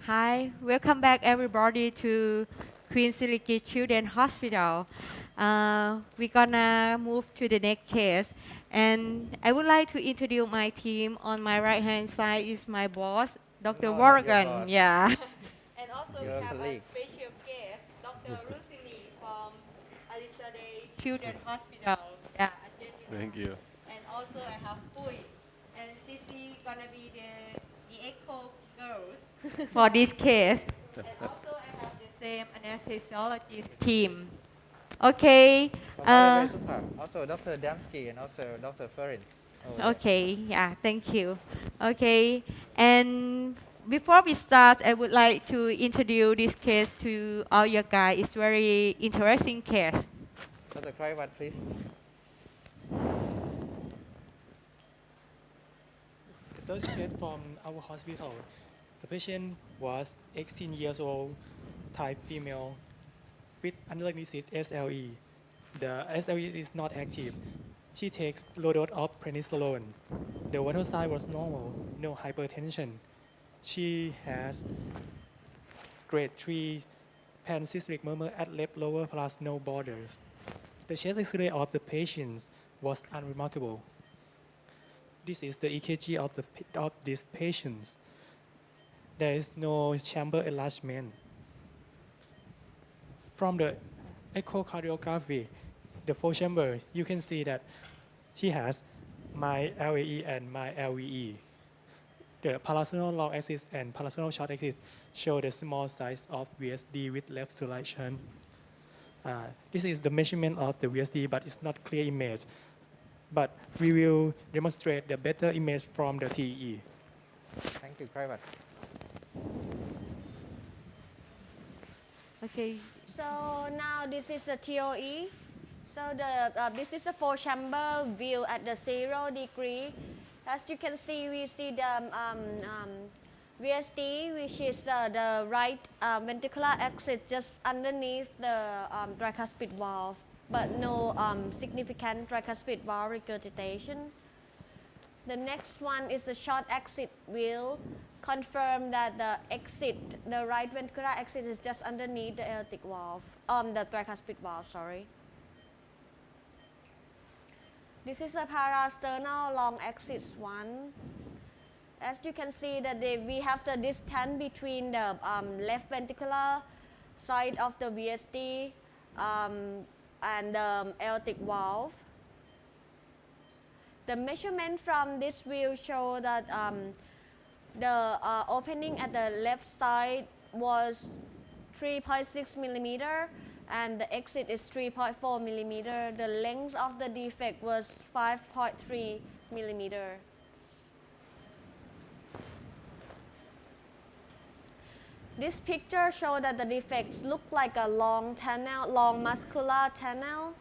Hi, welcome back everybody to QSNICH Children's Hospital. We're gonna move to the next case, and I would like to introduce my team. On my right hand side is my boss, Dr. No, not your Morgan. boss. Yeah. And also we Your have a colleague. special guest, Dr. Rusini from Alisade Children's Hospital. Yeah, Argentina. Thank you. And also I have Pui, and Sisi gonna be the echo girls for this case. And also I have the same anesthesiologist team. Okay. Very super. Also Dr. Damsky and also Dr. Ferin. Okay. Yeah. Thank you. Okay. And before we start, I would like to introduce this case to all you guys. It's very interesting case. Dr. Kraivat, please. The third case from our hospital. The patient was 18 years old, Thai female, with underlying disease SLE. The SLE is not active. She takes low dose of prednisolone. The vital sign was normal, no hypertension. She has grade 3 pan-cystic murmur at left lower plus no borders. The chest X-ray of the patient was unremarkable. This is the EKG of these patients. There is no chamber enlargement. From the echocardiography, the four chamber, you can see that she has my LAE and my LVE. The parasternal long axis and parasternal short axis show the small size of VSD with left to right shunt. This is the measurement of the VSD, but it's not clear image. But we will demonstrate the better image from the TEE. Thank you, Kraivat. Okay. So now this is a TOE. So this is a four-chamber view at the 0 degree. As you can see, we see the VSD, which is the right ventricular exit just underneath the tricuspid valve, but no significant tricuspid valve regurgitation. The next one is the short exit view. Confirm that the right ventricular exit is just underneath the aortic valve, the tricuspid valve, sorry. This is a parasternal long exit one. As you can see that we have the distance between the left ventricular side of the VSD and the aortic valve. The measurement from this view show that the opening at the left side was 3.6 millimeter and the exit is 3.4 millimeter. The length of the defect was 5.3 millimeter. This picture shows that the defects look like a long tunnel, long muscular tunnel.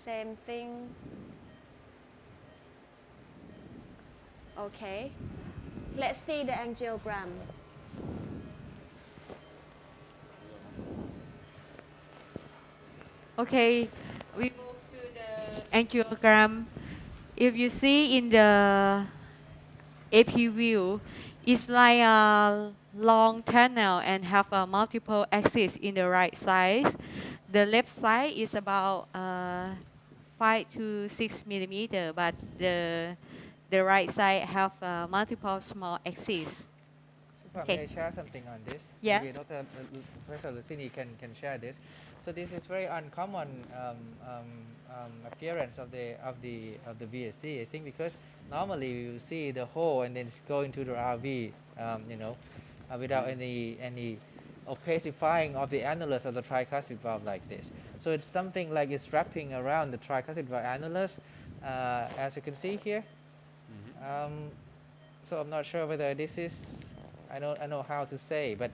Same thing. Okay. Let's see the angiogram. Okay, we move to the angiogram. If you see in the AP view, it's like a long tunnel and have a multiple axis in the right side. The left side is about 5 to 6 millimeter, but the right side have multiple small axes. May I share something on this? Yeah. Maybe Dr. Professor Lucini can share this. So this is very uncommon appearance of the VSD. I think because normally you see the hole and then it's going to the RV, without any opacifying of the annulus of the tricuspid valve like this. So it's something like it's wrapping around the tricuspid valve annulus, as you can see here. So I'm not sure whether this is, I know how to say, but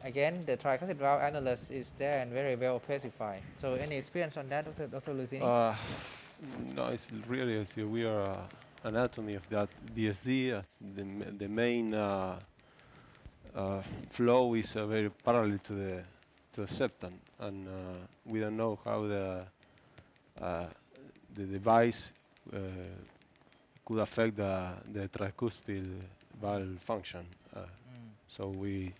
again, the tricuspid valve annulus is there and very well opacified. So any experience on that, Dr. Lucini? No, it's really we are anatomy of that VSD. The main flow is very parallel to the septum, and we don't know how the device could affect the tricuspid valve function. So we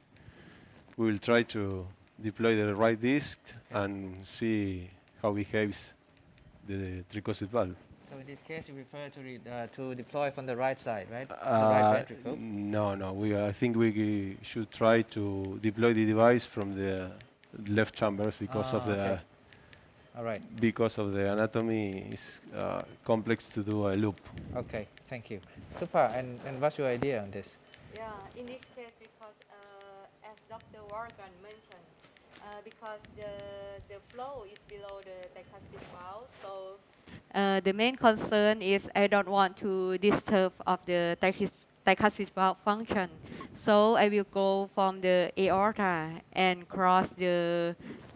will try to deploy the right disc and see how behaves the tricuspid valve. So in this case, you prefer to deploy from the right side, right? The right ventricle. No, no. I think we should try to deploy the device from the left chambers because of the okay. All right. because of the anatomy is complex to do a loop. Okay. Thank you. Super. And what's your idea on this? Yeah, in this case, because as Dr. Wargan mentioned, because the flow is below the tricuspid valve, so the main concern is I don't want to disturb of the tricuspid valve function. So I will go from the aorta and cross the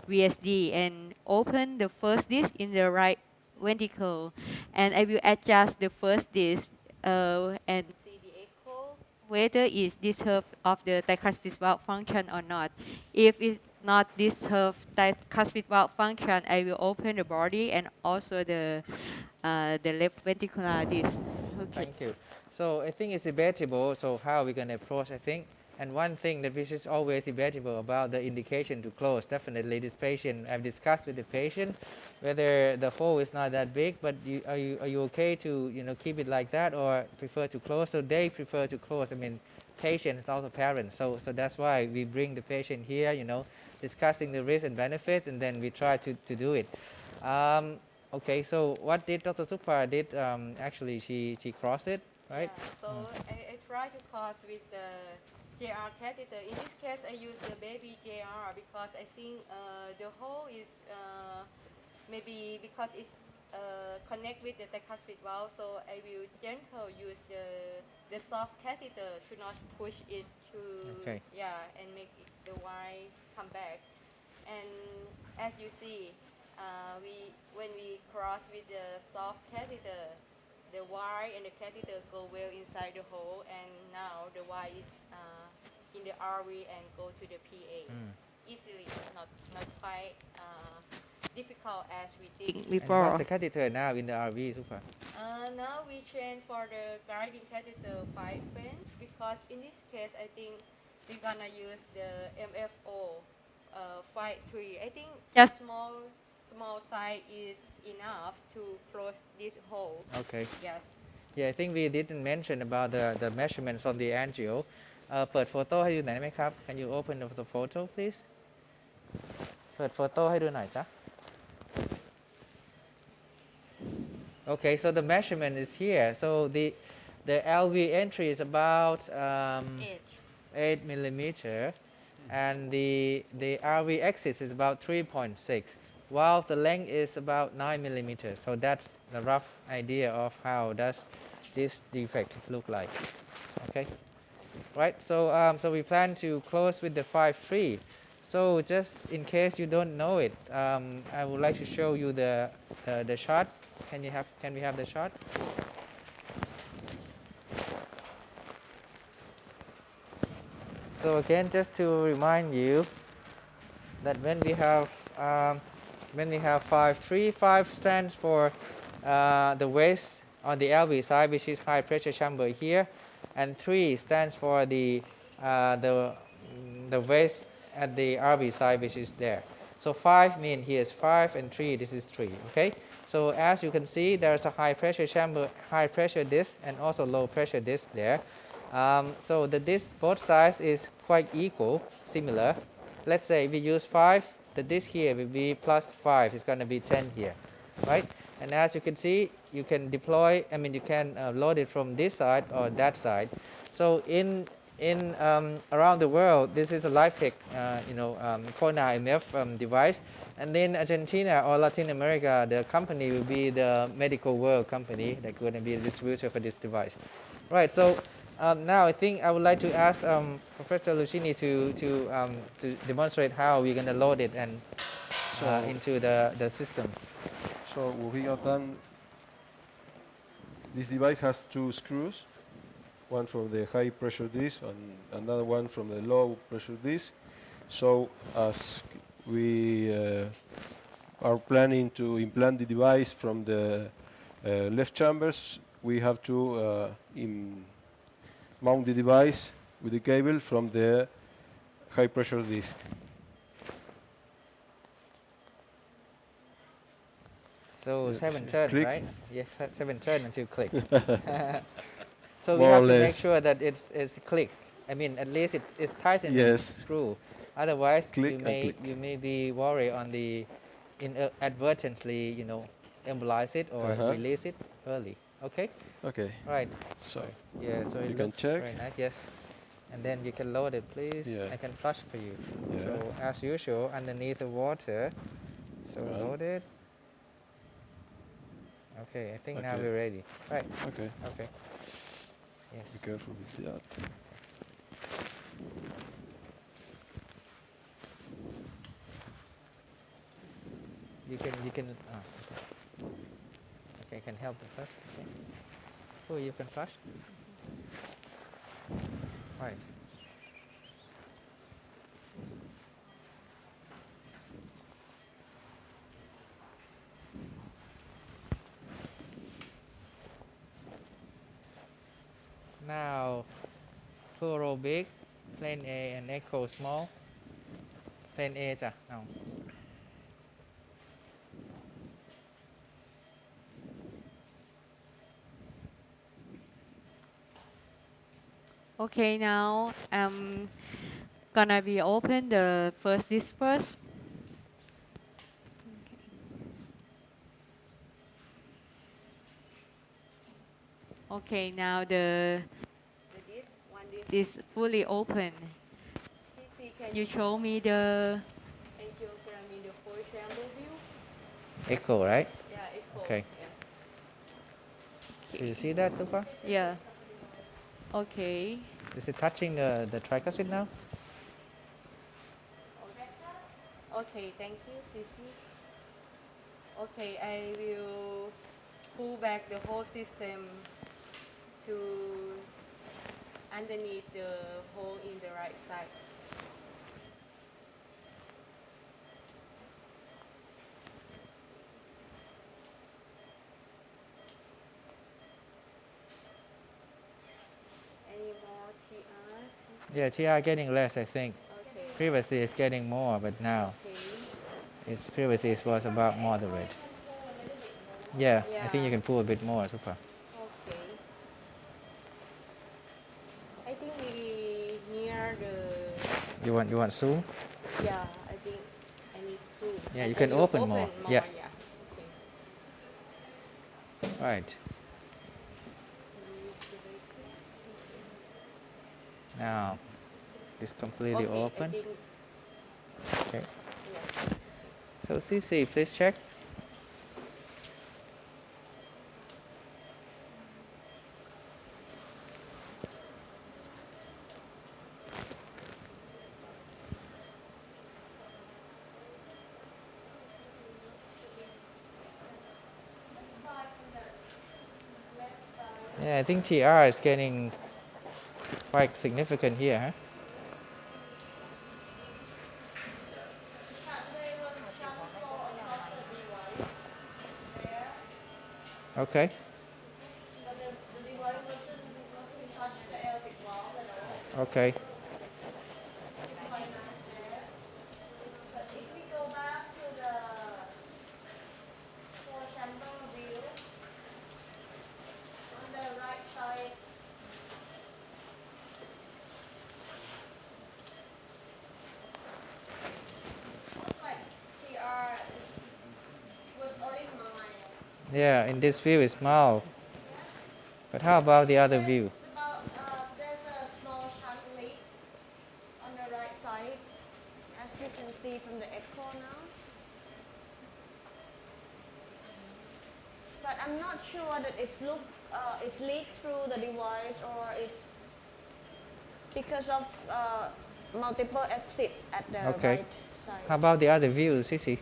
VSD and open the first disc in the right ventricle, and I will adjust the first disc and see the echo whether it's disturbed of the tricuspid valve function or not. If it's not disturb tricuspid valve function, I will open the body and also the left ventricular disc. Okay. Thank you. So I think it's debatable. So how we're going to approach, I think. And one thing that which is always debatable about the indication to close. Definitely this patient, I've discussed with the patient whether the hole is not that big, but are you okay to keep it like that or prefer to close? So they prefer to close. I mean, patient is also parent. So that's why we bring the patient here, discussing the risk and benefits, and then we try to do it. Okay, so what did Dr. Supar did? Actually, she crossed it, right? Yeah, so I try to cross with the JR catheter. In this case, I use the baby JR because I think the hole is maybe because it's connect with the tricuspid valve, so I will gentle use the soft catheter to not push it to and make the wire come back. And as you see, when we cross with the soft catheter, the wire and the catheter go well inside the hole, and now the wire is in the RV and go to the PA easily, not quite difficult as we think And before. what's the catheter now in the RV, Supar? Now we change for the guiding catheter 5 French because in this case I think we're gonna use the MFO 5-3. I think just small size is enough to close this hole. Okay. Yes. Yeah, I think we didn't mention about the measurements from the angio. เปิดโฟโต้ให้ดูหน่อยได้ไหมครับ Can you open the photo please เปิดโฟโต้ให้ดูหน่อยจ้ะ Okay, so the measurement is here. So the LV entry is about 8 millimeter, and the RV axis is about 3.6, while the length is about 9 millimeters. So that's the rough idea of how does this defect look like. Okay, right. So we plan to close with the 5-3. So just in case you don't know it, I would like to show you the shot. Can we have the shot? So again, just to remind you that when we have 5-3, 5 stands for the waist on the LV side, which is high pressure chamber here, and 3 stands for the waist at the RV side, which is there. So 5 means here is 5, and 3 this is 3. Okay. So as you can see, there's a high pressure chamber, high pressure disc, and also low pressure disc there. So the disc both sides is quite equal, similar. Let's say we use 5, the disc here will be plus 5. It's going to be 10 here, right? And as you can see, you can deploy. I mean, you can load it from this side or that side. So in around the world, this is a Lifetech, Kona MF device. And then Argentina or Latin America, the company will be the Medical World company that's going to be the distributor for this device. Right, so now I think I would like to ask Professor Lucchini to demonstrate how we're going to load it and into the system. So what we have done, this device has 2 screws, one from the high pressure disc and another one from the low pressure disc. So as we are planning to implant the device from the Left chambers, we have to mount the device with the cable from the high pressure disc. So Yeah, 7 so turn, click. right? Yeah, 7 turn until click. So we More have or to make less. sure that it's click. I mean, at least it's tightening Yes. screw. Otherwise, Click you and may click. be worried on the inadvertently, embolize it or release it early. Okay. Okay. Right. So Yeah. So you it can looks check. very nice. Yes. And then you can load it, please. Yeah. I can flush for you. Yeah. So as usual, underneath the water. So Right. load it. Okay. I think now Okay. we're ready. Right. Okay. Okay. Yes. Be careful with that. You can. Okay, I can help you first. Okay. Oh, you can flush. Right. Now, fluoro big, plane A and echo small. Plane A จ้ะ เอา Okay, now I'm gonna be open the first disc first. Okay, now the disc is fully open. Cici, can you show me the angiogram in the four chamber view? echo, right? Yeah, echo. Okay. Yes. So you see that so far? Yeah. Okay. Is it touching the tricuspid now? Okay, thank you, Cici. Okay, I will pull back the whole system to underneath the hole in the right side. Any more TRs? Yeah, TR getting less, I think. Okay. Previously it's getting more, but now Okay. previously it was about moderate. Yeah, I think you Yeah. can pull a bit more, super. Okay. I think we near the. You want zoom? Yeah, I think I need zoom. Yeah, And you can open more. Yeah. Okay. Right. Now, it's completely Okay, open. I think, Okay. yeah. So CC, please check. Yeah, I think TR is getting quite significant here, huh? Okay. But the device wasn't touch the aortic valve at all. Okay. Quite nice there. But if we go back to the four chamber view, on the right side, looks like TR was already mild. Yeah, in this view it's mild. But how about the other view? It's about, there's a small shunt leak on the right side, as you can see from the echo now. But I'm not sure that it's leaked through the device or it's because of multiple exit at the Okay. right side. How about the other view, Sissy?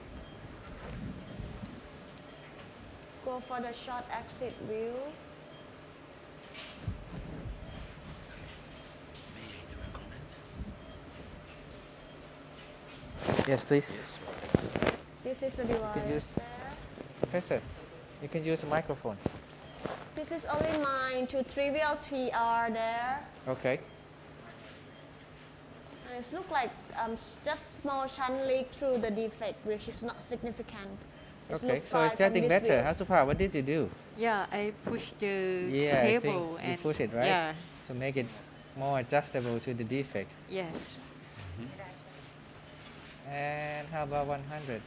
Go for the short exit view. Yes, please. This is the device just- there. Professor, You can use a microphone. This is only mine to trivial TR there. Okay. And it looks like just small shunt leak through the defect, which is not significant. It Okay, looks so it's fine from getting this better. view. Hasupa, what did you do? Yeah, I push the Yeah, I think cable you and push it, right? Yeah. To make it more adjustable to the defect. Yes. And how about 100?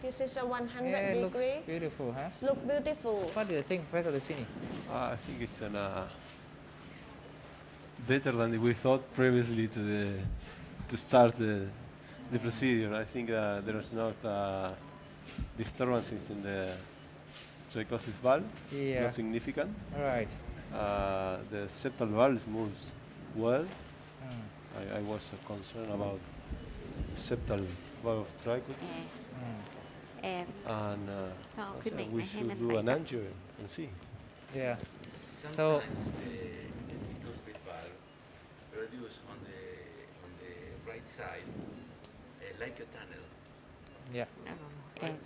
This is a 100 Yeah, it looks degree. beautiful, huh? Look beautiful. What do you think, Professor Lucini? I think it's better than we thought previously to start the procedure. I think there is not disturbances in the tricuspid valve, Yeah. not significant. All right. The septal valve moves well. Mm. I was concerned about septal valve tricuspid, And and Họ I quyết said định we là hay should nên do phải an angio and see. Yeah. Sometimes So- the tricuspid valve produce on the right side like a tunnel. Yeah. and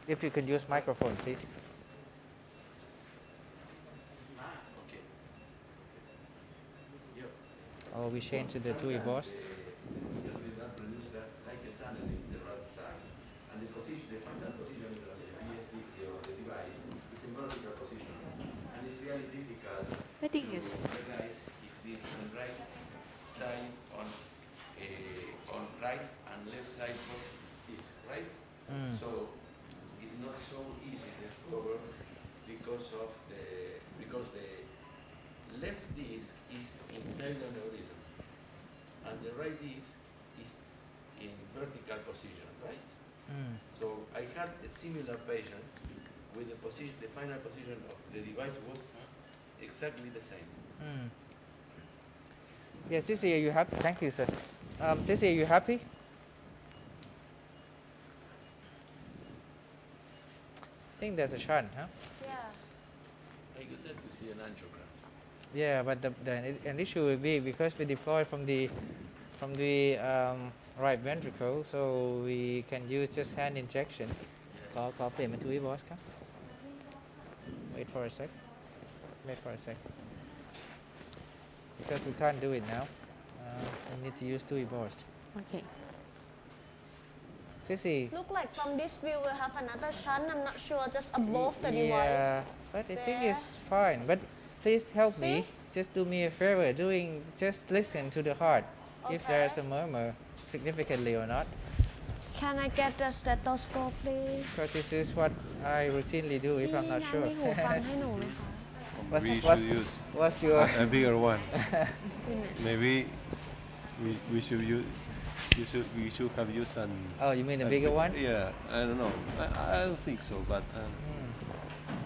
If you could use microphone, please. Okay. Yeah. Or we change to the TUI boss. The tricuspid valve produce that like a tunnel in the right side, and the position, the final position of the VSD of the device is in vertical position, and it's really difficult I think to it's recognize if this on right side on right and left side both is right. Mm. So it's not so easy to discover because the left disc is inside the aneurysm and the right disc is in vertical position, right? Mm. So I had a similar patient with the position, the final position of the device was exactly the same. Mm. Yes, this year you happy? Thank you, sir. This year you happy? I think there's a shunt, huh? Yeah. I would like to see an angiogram. Yeah, but an issue will be because we deploy from the right ventricle, so we can use just hand injection. Có pliệnเป็น TUI boss ครับ Wait for a sec. Wait for a sec. Because we can't do it now. We need to use TUI boss. okay. Sissy. Look like from this view we have another shunt. I'm not sure, just above the device. Yeah, but I think There. it's fine. But please help me. See? Just do me a favor. Just listen to the heart. If there's Okay. a murmur significantly or not. Can I get the stethoscope, please? Because this is what I routinely do if I'm not มี sure. หูฟังให้หนูไหมคะ What's- We what's- should use What's your a bigger one. นี่เนี่ย Maybe we should use. We should have used an. Oh, you mean the a bigger big- one? Yeah, I don't know. I don't think so, but Hmm.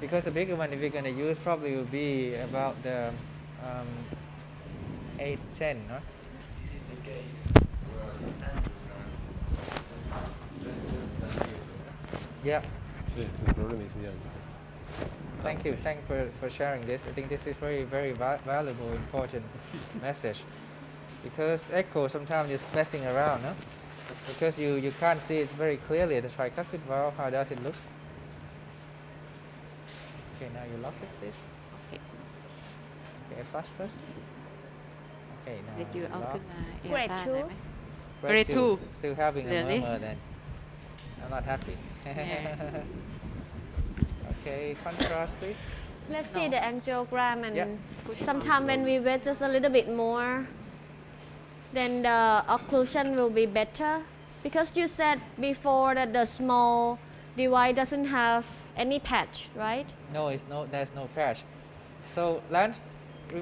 Because the bigger one, if you're going to use, probably will be about the 810, no? This is the case where the angiogram is sometimes better than the audiogram. Yeah. yeah, the problem is the end. Thank you. Thank you for sharing this. I think this is very valuable, important message. Because echo sometimes is messing around, no? Because you can't see it very clearly. The tricuspid valve, how does it look? Okay, now you lock it, please. Okay. Okay, flash first. Okay, now เดี๋ยว you เอา lock. ขึ้นมาเอว Grade ต้าน two ได้ไหมGrade Grade two. two. Still having a Really? murmur then. I'm not happy. Yeah. Okay, contrast please. Let's see No. the angiogram and Yeah. sometime when we wait just a little bit more, then the occlusion will be better. Because you said before that the small device doesn't have any patch, right? No, there's no patch. So Lance,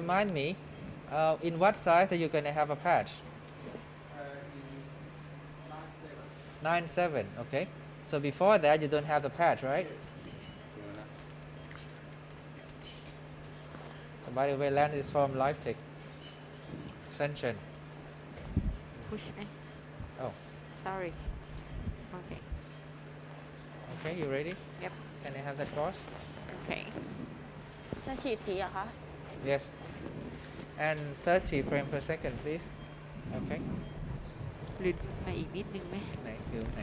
remind me, in what size are you gonna have a patch? 9/7, okay. So before that you don't have the patch, right? So by the way, Lance is from Lifetech. Shenzhen. push ไหม Oh, sorry okay okay, you ready? Yep. Can I have that cross? okay จะฉีดสีเหรอคะ Yes. And 30 frames per second, please. Okay. หรือมาอีกนิดนึงไหม ไหน ฟิวไหน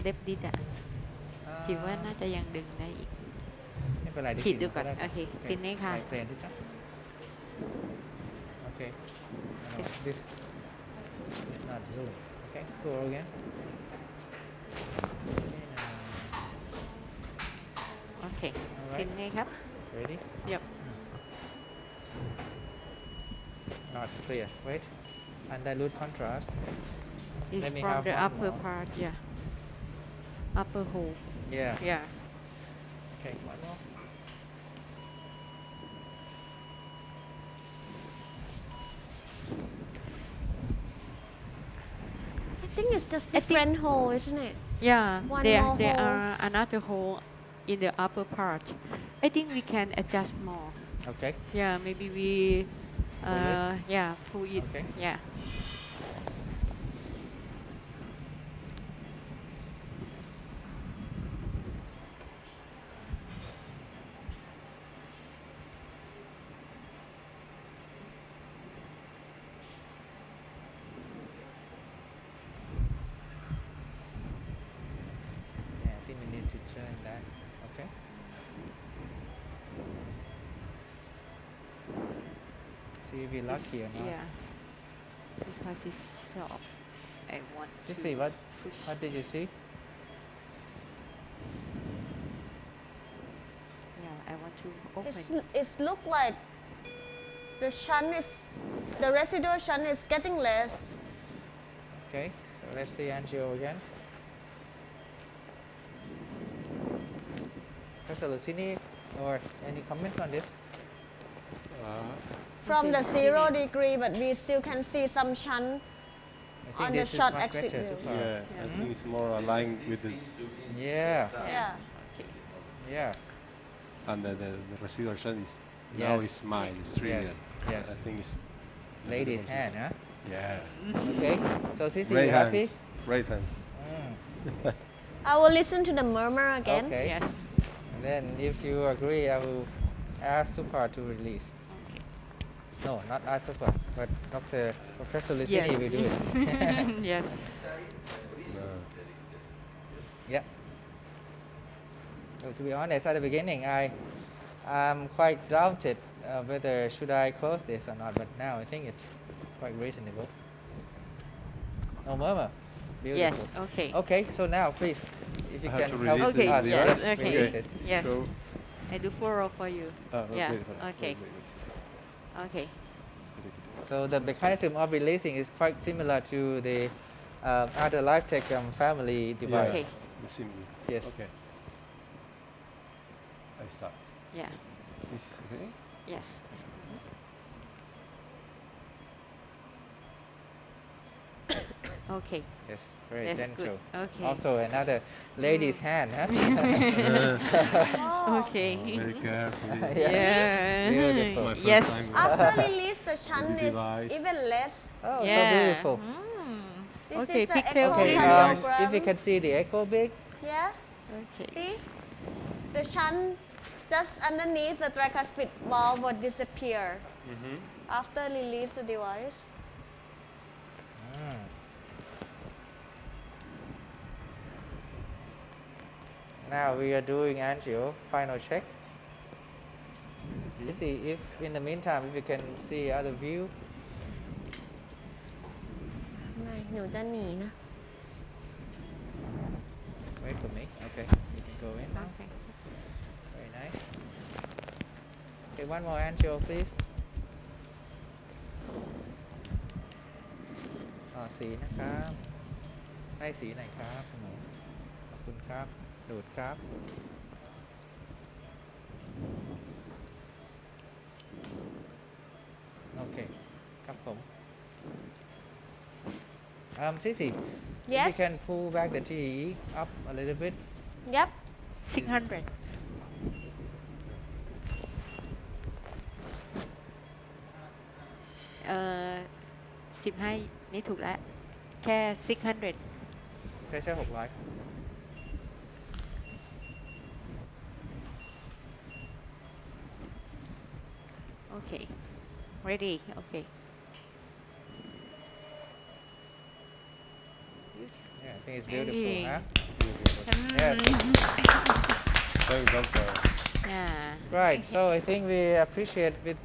เล็บดิดอะ อ่า คิดว่าน่าจะยังดึงได้อีก ไม่เป็นไร ฉีดดูก่อน ได้ โอเคซินนี่ค่ะ ไปเพลนที่จ้ะโอเค this is not zoom okay go again โอเค Alright. ซินนี่ครับ ready Yep. not clear wait undilute contrast It's Let me from have the one upper more. part yeah upper hole yeah yeah okay one more I think it's just different hole, isn't it? yeah One there more there hole. are another hole in the upper part I think we can adjust more okay yeah maybe we Pull it? yeah pull it Okay. yeah yeah I think we need to turn that okay see if we're lucky or not yeah because it's soft I want you to see what push did you see yeah I want to open It's look like the shunt is, the residual shunt is getting less. okay so let's see angio again Professor Lucini or any comments on this From the Okay, 0 see. degree, but we still can see some shunt. I think On the this is short much exit better view. so far. Yeah, I think it's more aligned with the Yeah, Yeah. okay yeah, and the residual shunt is Yes. now is mine, it's stringent. yes. I think it's ladies' hand, huh? Yeah. Okay, so Sisi, Right you happy? hands. Right hands. Mm. I will listen to the murmur again. Okay. yes And then if you agree, I will ask Supar to release. okay No, not ask Supar, but Dr. Professor Lucini yes will do it. yes Yeah. So to be honest, at the beginning, I'm quite doubted whether should I close this or not, but now I think it's quite reasonable. No murmur. yes Beautiful. okay Okay, so now please, if you I have can to help release Okay, us, yes, yes, okay. release it. yes So, I do follow for you yeah okay okay So the mechanism of releasing is quite similar to the other Lifetech family device. Okay. The symbol. Yes. Okay. I start. yeah This, okay? yeah okay Yes, very that's gentle. good okay Also another lady's hand, huh? Oh. okay Very carefully. yeah Beautiful. My first yes time with After release, the shunt the is device. even less. Oh, yeah so beautiful. This okay is a pixel Okay, please echocardiogram. if you can see the echo big, Yeah. okay See? The shunt just underneath the tricuspid valve will disappear after release the device. Now we are doing angio, final check. To see if in the meantime if you can see other view. ไม่หนูจะหนีนะ Wait for me. Okay, you can go in now. okay Very nice. Okay, one more angio, please. สีนะครับ ให้สีหน่อยครับคุณหนูขอบคุณครับ ดูดครับ โอเค ครับผม Sisi, if you Yes. can pull back the TE up a little bit. Yep. 600 เอ่อ15นี่ถูกแล้ว แค่ 600 แค่600 โอเค ready โอเค Yeah, think it's beautiful, Hey. huh? Mm. Yes. Thanks, doctor. Yeah. Right, so I think we appreciate with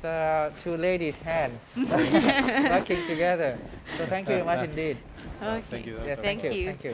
two ladies' hand working together. So thank you very much indeed. Thank you, doctor. Yes, Thank you. Thank you.